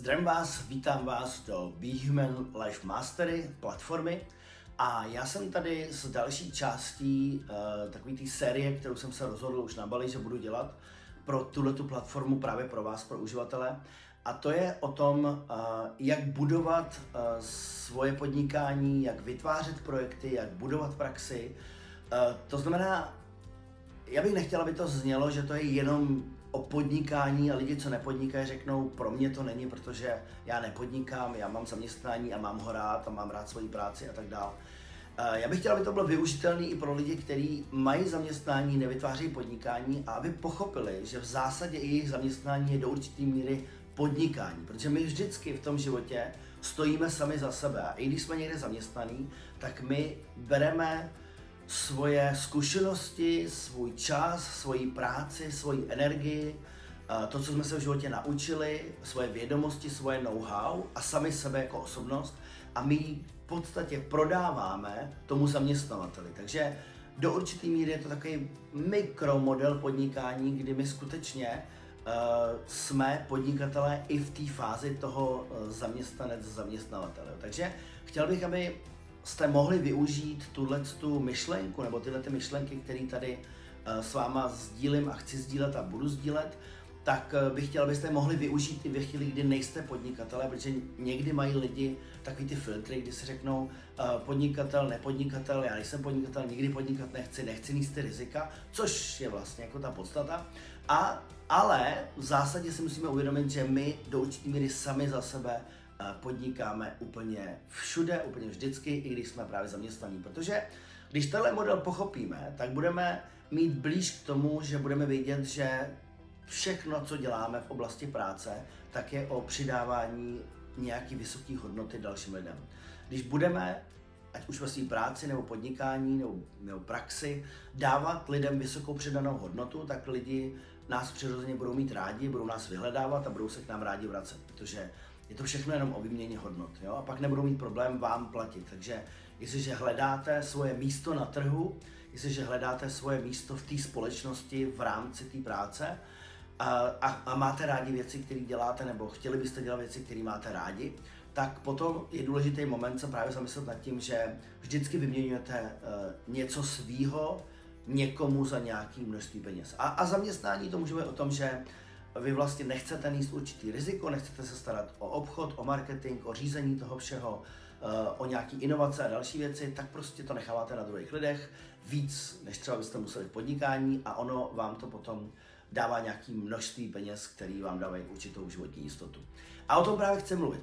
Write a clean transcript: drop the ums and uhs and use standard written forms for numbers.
Zdravím vás, vítám vás do Be Human Life Mastery platformy a já jsem tady s další částí takové té série, kterou jsem se rozhodl už nabalit, že budu dělat pro tuhletu platformu právě pro vás, pro uživatele. A to je o tom, jak budovat svoje podnikání, jak vytvářet projekty, jak budovat praxi. To znamená, já bych nechtěl, aby to znělo, že to je jenom o podnikání a lidi, co nepodnikají, řeknou, pro mě to není, protože já nepodnikám, já mám zaměstnání a mám ho rád a mám rád svoji práci a tak dál. Já bych chtěl, aby to bylo využitelné i pro lidi, kteří mají zaměstnání, nevytvářejí podnikání a aby pochopili, že v zásadě i jejich zaměstnání je do určité míry podnikání, protože my vždycky v tom životě stojíme sami za sebe a i když jsme někde zaměstnaní, tak my bereme svoje zkušenosti, svůj čas, svoji práci, svoji energii, to, co jsme se v životě naučili, svoje vědomosti, svoje know-how a sami sebe jako osobnost a my ji v podstatě prodáváme tomu zaměstnavateli. Takže do určité míry je to takový mikromodel podnikání, kdy my skutečně jsme podnikatelé i v té fázi toho zaměstnanec-zaměstnavatele. Takže chtěl bych, aby jste mohli využít tu myšlenku nebo tyhle myšlenky, které tady s váma sdílím a chci sdílet a budu sdílet, tak bych chtěl, abyste mohli využít i ve chvíli, kdy nejste podnikatelé, protože někdy mají lidi takový ty filtry, kdy si řeknou podnikatel, nepodnikatel, já nejsem podnikatel, nikdy podnikat nechci níst ty rizika, což je vlastně jako ta podstata. Ale v zásadě si musíme uvědomit, že my do určité míry sami za sebe podnikáme úplně všude, úplně vždycky, i když jsme právě zaměstnaní. Protože když tenhle model pochopíme, tak budeme mít blíž k tomu, že budeme vědět, že všechno, co děláme v oblasti práce, tak je o přidávání nějaký vysoké hodnoty dalším lidem. Když budeme, ať už ve své práci, nebo podnikání, nebo praxi, dávat lidem vysokou přidanou hodnotu, tak lidi nás přirozeně budou mít rádi, budou nás vyhledávat a budou se k nám rádi vracet, protože je to všechno jenom o výměně hodnot, jo? A pak nebudou mít problém vám platit. Takže jestliže hledáte svoje místo na trhu, jestliže hledáte svoje místo v té společnosti v rámci té práce a máte rádi věci, které děláte, nebo chtěli byste dělat věci, které máte rádi, tak potom je důležitý moment se právě zamyslet nad tím, že vždycky vyměňujete něco svýho někomu za nějaký množství peněz. A zaměstnání to může být o tom, že vy vlastně nechcete nést určitý riziko, nechcete se starat o obchod, o marketing, o řízení toho všeho, o nějaký inovace a další věci, tak prostě to necháváte na druhých lidech víc, než třeba byste museli v podnikání a ono vám to potom dává nějaké množství peněz, které vám dávají určitou životní jistotu. A o tom právě chci mluvit.